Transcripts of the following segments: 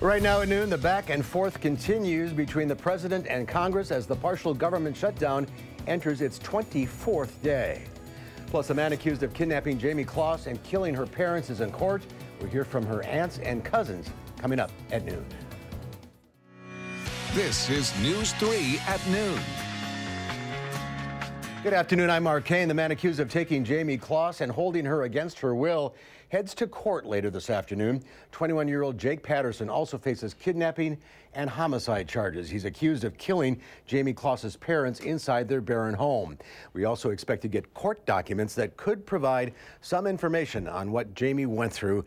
Right now at noon, the back and forth continues between the president and Congress as the partial government shutdown enters its 24th day. Plus, a man accused of kidnapping Jamie Kloss and killing her parents is in court. We'll hear from her aunts and cousins coming up at noon. This is News 3 at noon. Good afternoon, I'm Mark Kane. The man accused of taking Jamie Kloss and holding her against her will heads to court later this afternoon. 21-year-old Jake Patterson also faces kidnapping and homicide charges. He's accused of killing Jamie Kloss's parents inside their Barron home. We also expect to get court documents that could provide some information on what Jamie went through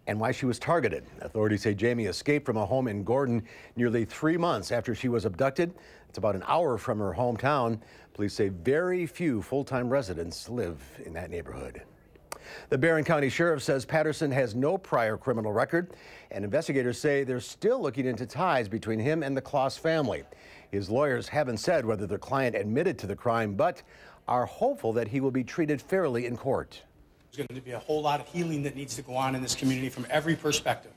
and why she was targeted. Authorities say Jamie escaped from a home in Gordon nearly 3 months after she was abducted. It's about an hour from her hometown. Police say very few full-time residents live in that neighborhood. The Barron County Sheriff says Patterson has no prior criminal record, and investigators say they're still looking into ties between him and the Kloss family. His lawyers haven't said whether their client admitted to the crime, but are hopeful that he will be treated fairly in court. There's going to be a whole lot of healing that needs to go on in this community from every perspective,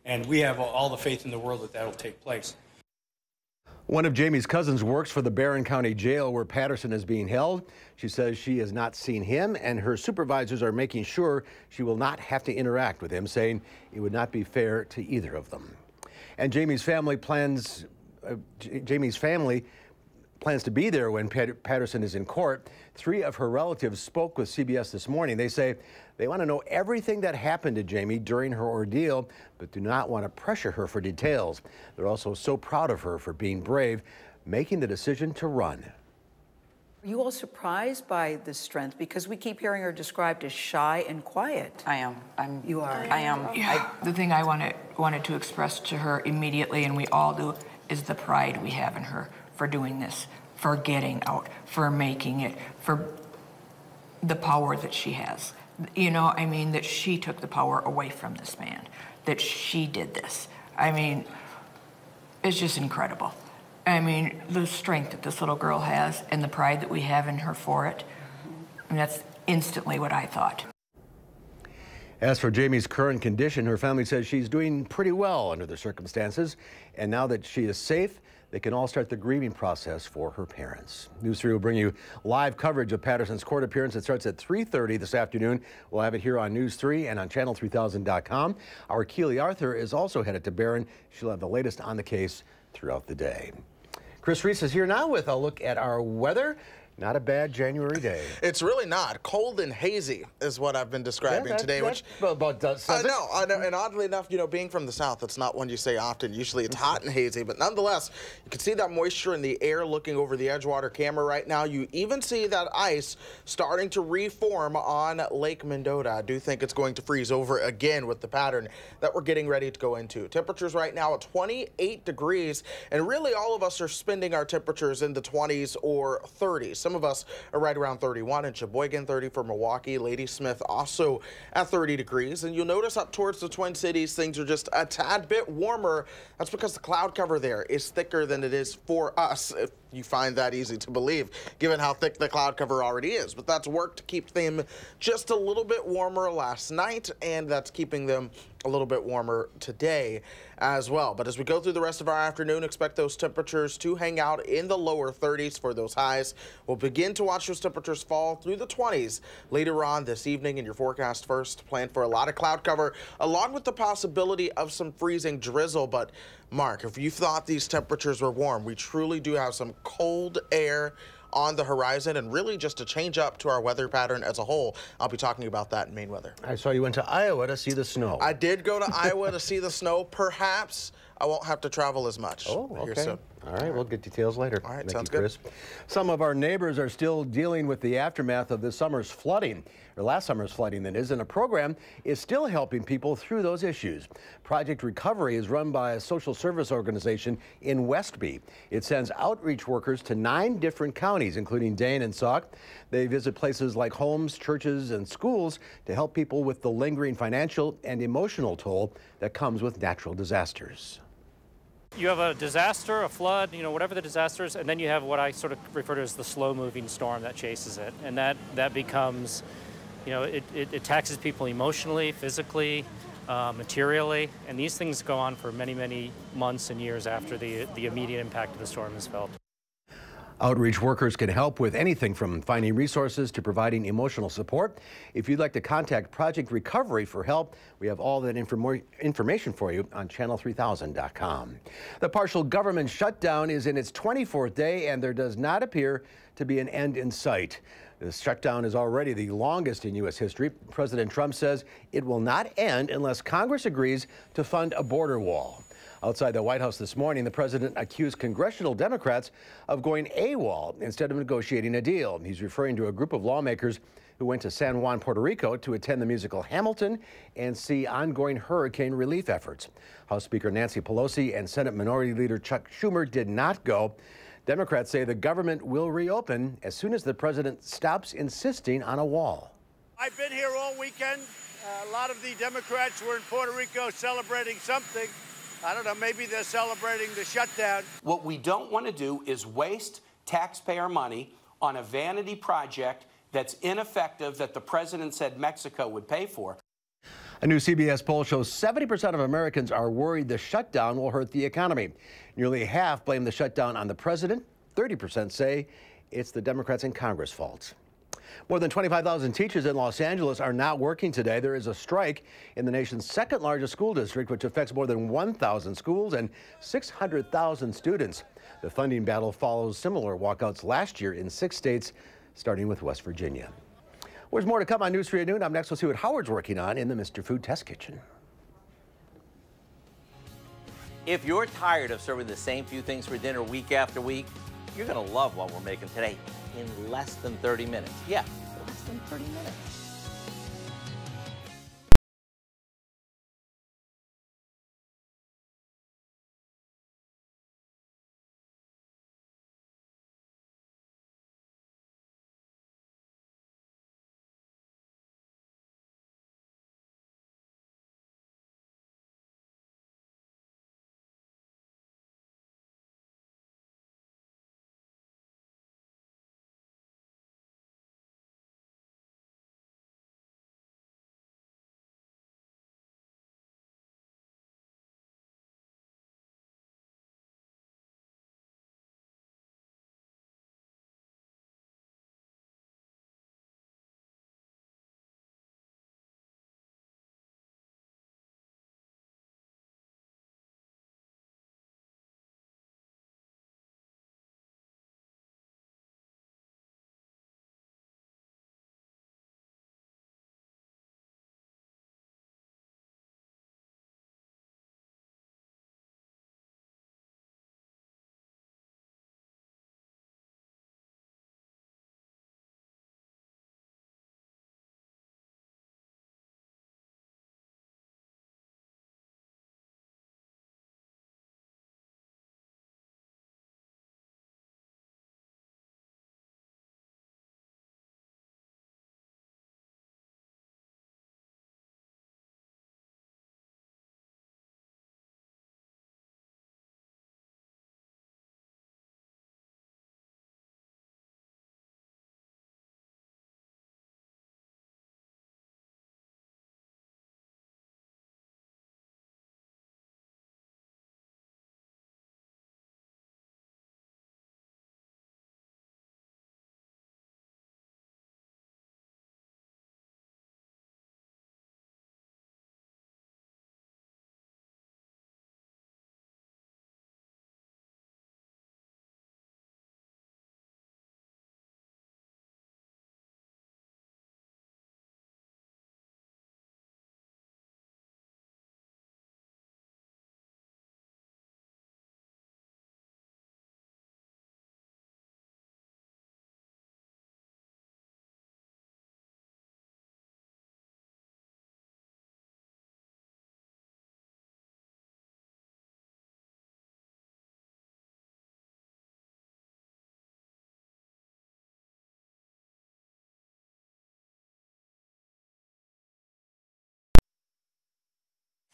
and we have all the faith in the world that that will take place. One of Jamie's cousins works for the Barron County Jail where Patterson is being held. She says she has not seen him, and her supervisors are making sure she will not have to interact with him, saying it would not be fair to either of them. And Jamie's family plans to be there when Patterson is in court. 3 of her relatives spoke with CBS this morning. They say they want to know everything that happened to Jamie during her ordeal, but do not want to pressure her for details. They're also so proud of her for being brave, making the decision to run. Are you all surprised by the strength? Because we keep hearing her described as shy and quiet. I am. You are? I am. Yeah. The thing I wanted to express to her immediately, and we all do, is the pride we have in her for doing this, for getting out, for making it, for the power that she has. You know, I mean, that she took the power away from this man, that she did this. I mean, it's just incredible. I mean, the strength that this little girl has and the pride that we have in her for it, and that's instantly what I thought. As for Jamie's current condition, her family says she's doing pretty well under the circumstances, and now that she is safe, they can all start the grieving process for her parents. News 3 will bring you live coverage of Patterson's court appearance. It starts at 3:30 this afternoon. We'll have it here on News 3 and on channel3000.com. Our Keely Arthur is also headed to Barron. She'll have the latest on the case throughout the day. Chris Reese is here now with a look at our weather. Not a bad January day. It's really not. Cold and hazy is what I've been describing today. Which I know, and oddly enough, you know, being from the South, it's not one you say often. Usually it's hot and hazy, but nonetheless, you can see that moisture in the air looking over the Edgewater camera right now. You even see that ice starting to reform on Lake Mendota. I do think it's going to freeze over again with the pattern that we're getting ready to go into. Temperatures right now at 28 degrees, and really all of us are spending our temperatures in the 20s or 30s. Some of us are right around 31 in Sheboygan, 30 for Milwaukee. Ladysmith also at 30 degrees. And you'll notice up towards the Twin Cities, things are just a tad bit warmer. That's because the cloud cover there is thicker than it is for us, if you find that easy to believe, given how thick the cloud cover already is. But that's worked to keep them just a little bit warmer last night, and that's keeping them a little bit warmer today as well. But as we go through the rest of our afternoon, expect those temperatures to hang out in the lower 30s for those highs. We'll begin to watch those temperatures fall through the 20s later on this evening. In your forecast first, plan for a lot of cloud cover along with the possibility of some freezing drizzle. But Mark, if you thought these temperatures were warm, we truly do have some cold air on the horizon, and really just a change up to our weather pattern as a whole. I'll be talking about that in Maine weather. I saw you went to Iowa to see the snow. I did go to Iowa to see the snow. Perhaps I won't have to travel as much. Oh, okay. All right, we'll get details later. All right, Thank sounds you, Chris. good. Some of our neighbors are still dealing with the aftermath of this summer's flooding, or last summer's flooding that is, and a program is still helping people through those issues. Project Recovery is run by a social service organization in Westby. It sends outreach workers to 9 different counties, including Dane and Sauk. They visit places like homes, churches, and schools to help people with the lingering financial and emotional toll that comes with natural disasters. You have a disaster, a flood, you know, whatever the disaster is, and then you have what I sort of refer to as the slow-moving storm that chases it. And that becomes, you know, it taxes people emotionally, physically, materially, and these things go on for many, many months and years after the immediate impact of the storm is felt. Outreach workers can help with anything from finding resources to providing emotional support. If you'd like to contact Project Recovery for help, we have all that information for you on channel3000.com. The partial government shutdown is in its 24th day, and there does not appear to be an end in sight. This shutdown is already the longest in U.S. history. President Trump says it will not end unless Congress agrees to fund a border wall. Outside the White House this morning, the president accused congressional Democrats of going AWOL instead of negotiating a deal. He's referring to a group of lawmakers who went to San Juan, Puerto Rico to attend the musical Hamilton and see ongoing hurricane relief efforts. House Speaker Nancy Pelosi and Senate Minority Leader Chuck Schumer did not go. Democrats say the government will reopen as soon as the president stops insisting on a wall. I've been here all weekend. A lot of the Democrats were in Puerto Rico celebrating something. I don't know, maybe they're celebrating the shutdown. What we don't want to do is waste taxpayer money on a vanity project that's ineffective that the president said Mexico would pay for. A new CBS poll shows 70% of Americans are worried the shutdown will hurt the economy. Nearly half blame the shutdown on the president. 30% say it's the Democrats in Congress' fault. More than 25,000 teachers in Los Angeles are not working today. There is a strike in the nation's second largest school district, which affects more than 1,000 schools and 600,000 students. The funding battle follows similar walkouts last year in 6 states, starting with West Virginia. There's more to come on News 3 at noon. Up next, we'll see what Howard's working on in the Mr. Food Test Kitchen. If you're tired of serving the same few things for dinner week after week, you're going to love what we're making today in less than 30 minutes. Yeah, less than 30 minutes.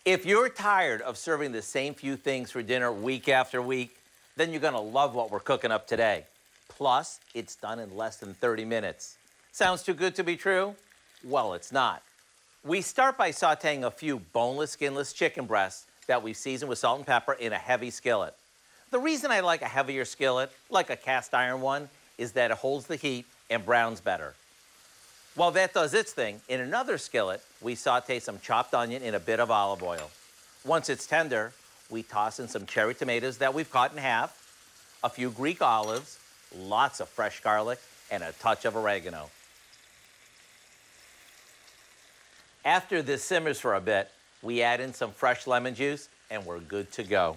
If you're tired of serving the same few things for dinner week after week, then you're going to love what we're cooking up today. Plus, it's done in less than 30 minutes. Sounds too good to be true? Well, it's not. We start by sauteing a few boneless, skinless chicken breasts that we've seasoned with salt and pepper in a heavy skillet. The reason I like a heavier skillet, like a cast iron one, is that it holds the heat and browns better. While that does its thing, in another skillet, we saute some chopped onion in a bit of olive oil. Once it's tender, we toss in some cherry tomatoes that we've cut in half, a few Greek olives, lots of fresh garlic, and a touch of oregano. After this simmers for a bit, we add in some fresh lemon juice, and we're good to go.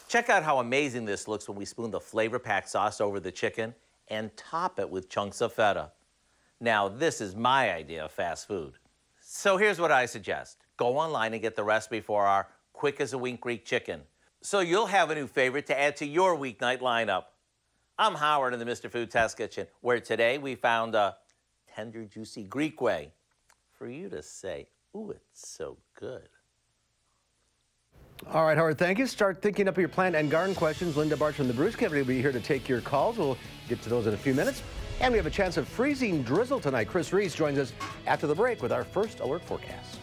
Check out how amazing this looks when we spoon the flavor-packed sauce over the chicken and top it with chunks of feta. Now, this is my idea of fast food. So here's what I suggest. Go online and get the recipe for our quick-as-a-wink Greek chicken, so you'll have a new favorite to add to your weeknight lineup. I'm Howard in the Mr. Food Test Kitchen, where today we found a tender, juicy Greek way for you to say, ooh, it's so good. All right, Howard, thank you. Start thinking up your plant and garden questions. Linda Barch from the Bruce Company will be here to take your calls. We'll get to those in a few minutes. And we have a chance of freezing drizzle tonight. Chris Reese joins us after the break with our first alert forecast.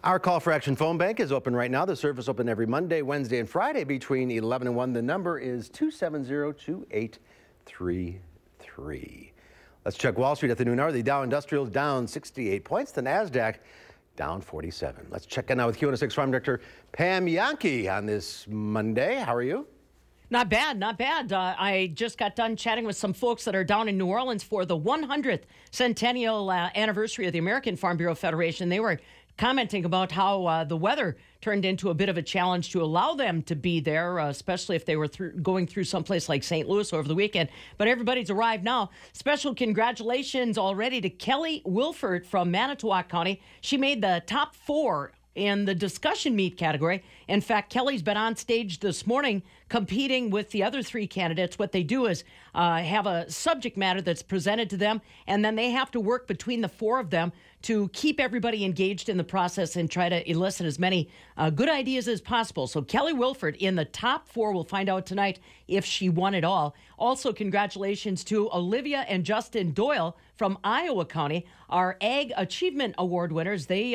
Our call for action phone bank is open right now. The service open every Monday, Wednesday, and Friday between 11 and 1. The number is 270-2833. Let's check Wall Street at the noon hour. The Dow Industrial down 68 points. The NASDAQ down 47. Let's check in now with Q106 Farm Director Pam Yankee on this Monday. How are you? Not bad, not bad. I just got done chatting with some folks that are down in New Orleans for the 100th centennial anniversary of the American Farm Bureau Federation. They were commenting about how the weather turned into a bit of a challenge to allow them to be there, especially if they were going through someplace like St. Louis over the weekend. But everybody's arrived now. Special congratulations already to Kelly Wilford from Manitowoc County. She made the top 4 in the discussion meet category. In fact, Kelly's been on stage this morning competing with the other 3 candidates. What they do is have a subject matter that's presented to them, and then they have to work between the 4 of them to keep everybody engaged in the process and try to elicit as many good ideas as possible. So Kelly Wilford in the top 4. We'll find out tonight if she won it all. Also, congratulations to Olivia and Justin Doyle from Iowa County, our Ag Achievement Award winners. They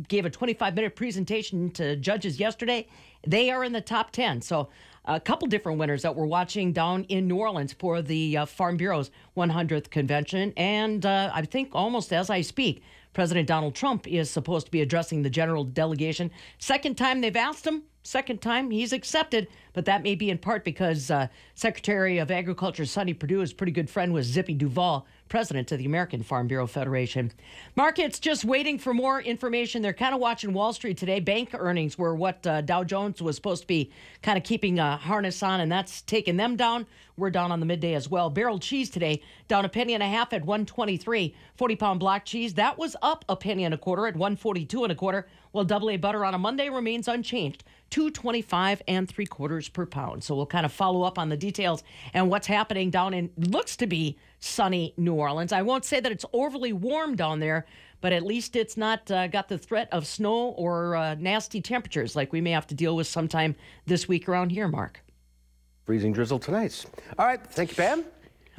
gave a 25-minute presentation to judges yesterday. They are in the top 10. So a couple different winners that we're watching down in New Orleans for the Farm Bureau's 100th convention. And I think almost as I speak, President Donald Trump is supposed to be addressing the general delegation. Second time they've asked him, second time he's accepted, but that may be in part because Secretary of Agriculture Sonny Perdue is a pretty good friend with Zippy Duvall, president of the American Farm Bureau Federation. Markets just waiting for more information. They're kind of watching Wall Street today. Bank earnings were what Dow Jones was supposed to be kind of keeping a harness on, and that's taking them down. We're down on the midday as well. Barrel cheese today down 1.5 pennies at 123. 40-pound block cheese, that was up 1.25 pennies at 142 1/4. While AA butter on a Monday remains unchanged, $2.25 3/4 per pound. So we'll kind of follow up on the details and what's happening down in looks to be sunny New Orleans. I won't say that it's overly warm down there, but at least it's not got the threat of snow or nasty temperatures like we may have to deal with sometime this week around here, Mark. Freezing drizzle tonight. All right. Thank you, Pam.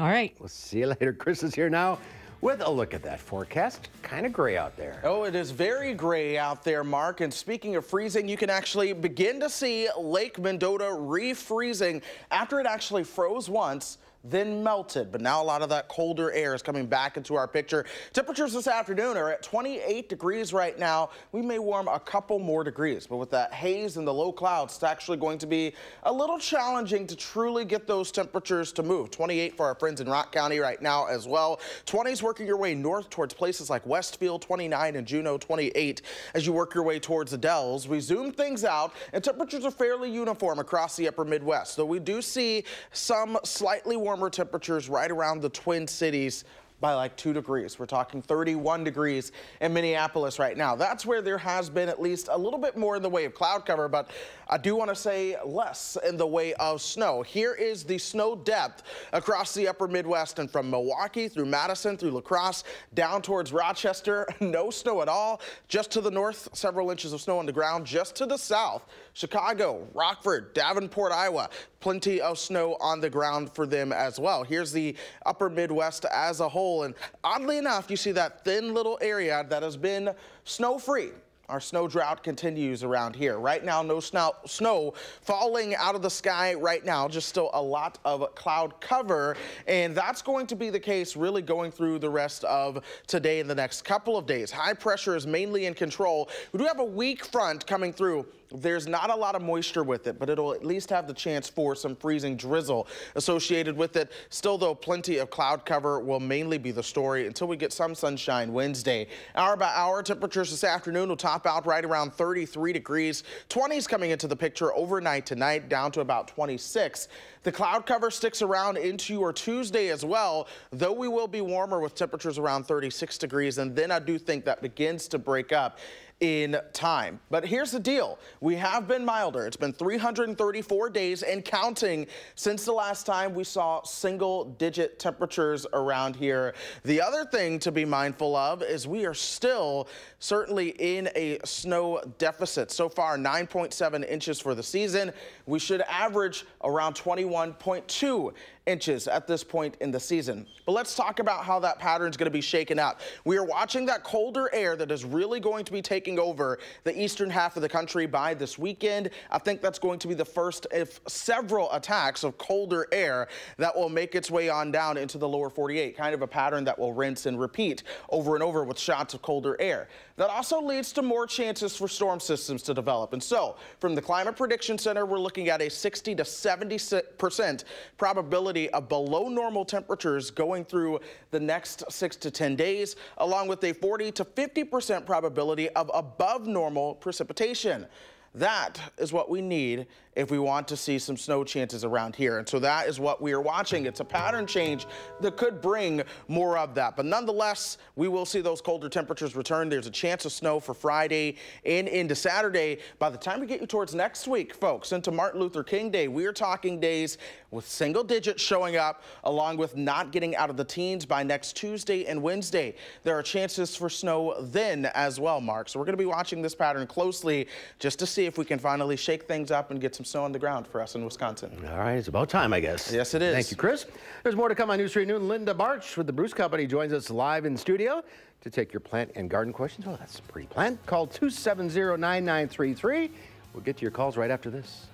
All right. We'll see you later. Chris is here now with a look at that forecast. Kind of gray out there. Oh, it is very gray out there, Mark. And speaking of freezing, you can actually begin to see Lake Mendota refreezing after it actually froze once, then melted. But now a lot of that colder air is coming back into our picture. Temperatures this afternoon are at 28 degrees right now. We may warm a couple more degrees, but with that haze and the low clouds, it's actually going to be a little challenging to truly get those temperatures to move. 28 for our friends in Rock County right now as well. 20s working your way north towards places like Westfield, 29, and Juneau, 28. As you work your way towards the Dells, we zoom things out, and temperatures are fairly uniform across the upper Midwest, though we do see some slightly warmer temperatures right around the Twin Cities by like 2 degrees. We're talking 31 degrees in Minneapolis right now. That's where there has been at least a little bit more in the way of cloud cover, but I do want to say less in the way of snow. Here is the snow depth across the upper Midwest, and from Milwaukee through Madison through La Crosse down towards Rochester, no snow at all. Just to the north, several inches of snow on the ground. Just to the south, Chicago, Rockford, Davenport, Iowa, plenty of snow on the ground for them as well. Here's the upper Midwest as a whole. And oddly enough, you see that thin little area that has been snow-free. Our snow drought continues around here. Right now, no snow falling out of the sky right now, just still a lot of cloud cover. And that's going to be the case really going through the rest of today and the next couple of days. High pressure is mainly in control. We do have a weak front coming through. There's not a lot of moisture with it, but it'll at least have the chance for some freezing drizzle associated with it. Still, though, plenty of cloud cover will mainly be the story until we get some sunshine Wednesday. Hour by hour, temperatures this afternoon will top out right around 33 degrees. 20s coming into the picture overnight tonight, down to about 26. The cloud cover sticks around into your Tuesday as well, though we will be warmer with temperatures around 36 degrees, and then I do think that begins to break up in time. But here's the deal. We have been milder. It's been 334 days and counting since the last time we saw single-digit temperatures around here. The other thing to be mindful of is we are still certainly in a snow deficit. So far, 9.7 inches for the season. We should average around 21.2 inches at this point in the season. But let's talk about how that pattern is going to be shaken up. We are watching that colder air that is really going to be taking over the eastern half of the country by this weekend. I think that's going to be the first of several attacks of colder air that will make its way on down into the lower 48, kind of a pattern that will rinse and repeat over and over with shots of colder air. That also leads to more chances for storm systems to develop. And so from the Climate Prediction Center, we're looking at a 60 to 70% probability of below normal temperatures going through the next 6 to 10 days, along with a 40 to 50% probability of above normal precipitation. That is what we need if we want to see some snow chances around here. And so that is what we are watching. It's a pattern change that could bring more of that. But nonetheless, we will see those colder temperatures return. There's a chance of snow for Friday and into Saturday. By the time we get you towards next week, folks, into Martin Luther King Day, we are talking days with single digits showing up, along with not getting out of the teens by next Tuesday and Wednesday. There are chances for snow then as well, Mark. So we're going to be watching this pattern closely just to see if we can finally shake things up and get some snow on the ground for us in Wisconsin. All right, it's about time, I guess. Yes, it is. Thank you, Chris. There's more to come on News 3 Noon. Linda Barch with the Bruce Company joins us live in studio to take your plant and garden questions. Well, that's pre-plant. Call 270-9933. We'll get to your calls right after this.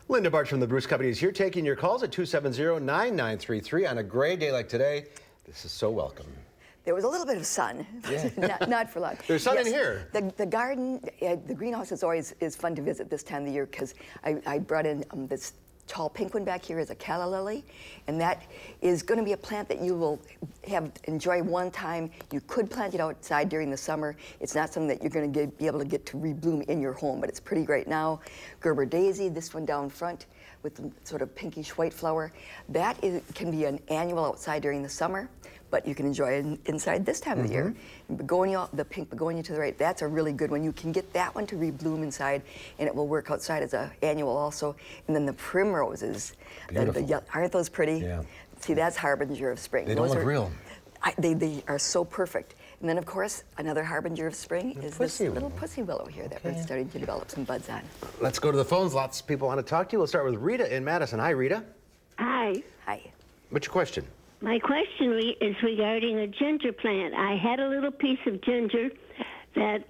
Linda Barch from the Bruce Company is here taking your calls at 270-9933 on a gray day like today. This is so welcome. There was a little bit of sun, yeah. not for long. There's sun in here. The garden, the greenhouse is fun to visit this time of the year because I brought in this tall pink one back here is a calla lily, and that is going to be a plant that you will enjoy one time. You could plant it outside during the summer. It's not something that you're going to be able to get to rebloom in your home, but it's pretty great now. Gerber daisy, this one down front with the sort of pinkish white flower. That can be an annual outside during the summer, but you can enjoy it inside this time of the year. Begonia, the pink begonia to the right, that's a really good one. You can get that one to rebloom inside, and it will work outside as an annual also. And then the primroses, aren't those pretty? Yeah. See, that's harbinger of spring. They don't look real. They are so perfect. And then, of course, another harbinger of spring is this little pussy willow here that we're starting to develop some buds on. Let's go to the phones. Lots of people want to talk to you. We'll start with Rita in Madison. Hi, Rita. Hi. Hi. What's your question? My question is regarding a ginger plant. I had a little piece of ginger that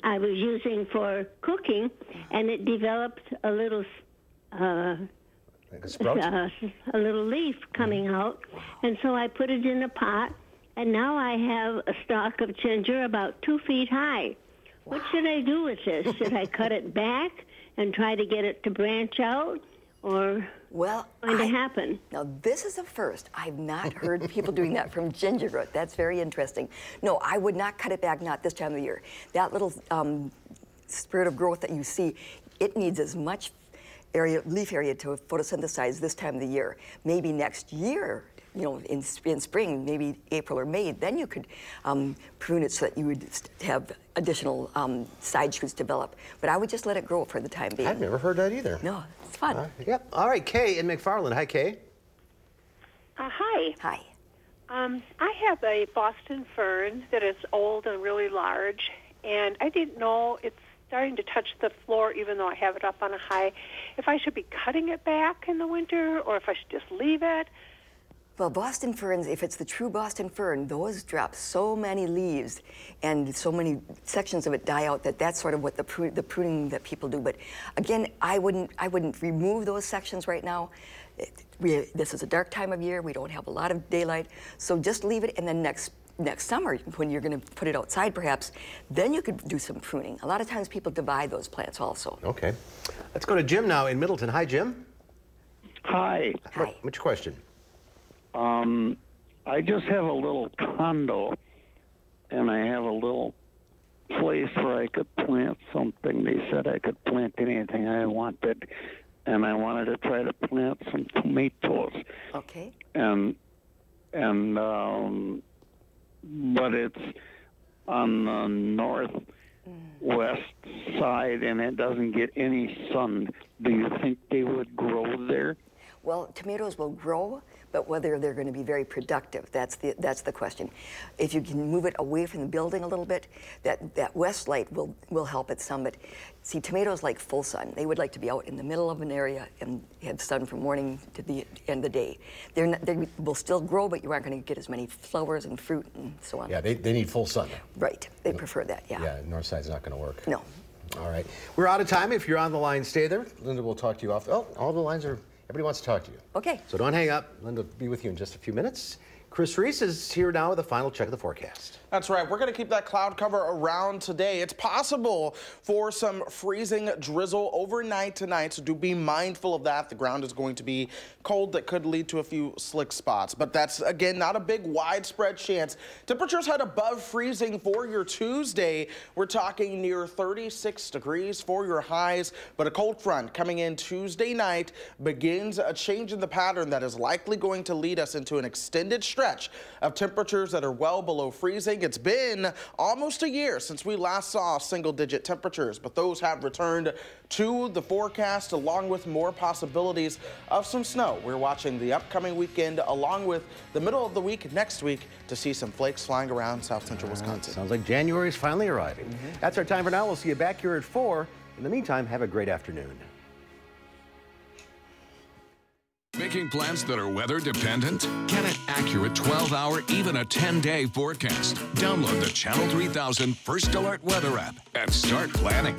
I was using for cooking, and it developed a little like a sprout? A little leaf coming out, and so I put it in a pot, and now I have a stalk of ginger about 2 feet high. What should I do with this? Should I cut it back and try to get it to branch out, or what's going to happen? Now, this is a first. I've not heard people doing that from ginger root. That's very interesting. No, I would not cut it back, not this time of the year. That little spurt of growth that you see, it needs as much leaf area to photosynthesize this time of the year. Maybe next year, you know, in spring, maybe April or May, then you could prune it so that you would have additional side shoots develop. But I would just let it grow for the time being. I've never heard that either. No, it's fun. Yep. All right, Kay in McFarland. Hi, Kay. Hi. Hi. I have a Boston fern that is old and really large, and I didn't know it's starting to touch the floor even though I have it up on a high. If I should be cutting it back in the winter or if I should just leave it. Well, Boston ferns, if it's the true Boston fern, those drop so many leaves and so many sections of it die out that that's sort of what the pruning that people do. But again, I wouldn't remove those sections right now. This is a dark time of year. We don't have a lot of daylight. So just leave it, and then next summer, when you're going to put it outside perhaps, then you could do some pruning. A lot of times people divide those plants also. Okay. Let's go to Jim now in Middleton. Hi, Jim. Hi. Hi. What's your question? I just have a little condo, and I have a little place where I could plant something. They said I could plant anything I wanted, and I wanted to try to plant some tomatoes. Okay. But it's on the northwest side, and it doesn't get any sun. Do you think they would grow there? Well, tomatoes will grow, but whether they're going to be very productive, that's the question. If you can move it away from the building a little bit, that west light will help it some. But see, tomatoes like full sun. They would like to be out in the middle of an area and have sun from morning to the end of the day. They will still grow, but you aren't going to get as many flowers and fruit and so on. Yeah, they need full sun. Right. They prefer that, yeah. Yeah, north side's not going to work. No. All right. We're out of time. If you're on the line, stay there. Linda will talk to you off. Oh, all the lines are... Everybody wants to talk to you. Okay. So don't hang up. Linda will be with you in just a few minutes. Chris Reese is here now with a final check of the forecast. That's right. We're going to keep that cloud cover around today. It's possible for some freezing drizzle overnight tonight, so do be mindful of that. The ground is going to be cold. That could lead to a few slick spots, but that's, again, not a big widespread chance. Temperatures head above freezing for your Tuesday. We're talking near 36 degrees for your highs, but a cold front coming in Tuesday night begins a change in the pattern that is likely going to lead us into an extended stretch of temperatures that are well below freezing. It's been almost a year since we last saw single-digit temperatures, but those have returned to the forecast along with more possibilities of some snow. We're watching the upcoming weekend along with the middle of the week next week to see some flakes flying around south central Wisconsin. Sounds like January is finally arriving. That's our time for now. We'll see you back here at 4. In the meantime, have a great afternoon. Making plans that are weather dependent? Get an accurate 12-hour, even a 10-day forecast. Download the Channel 3000 First Alert Weather app and start planning.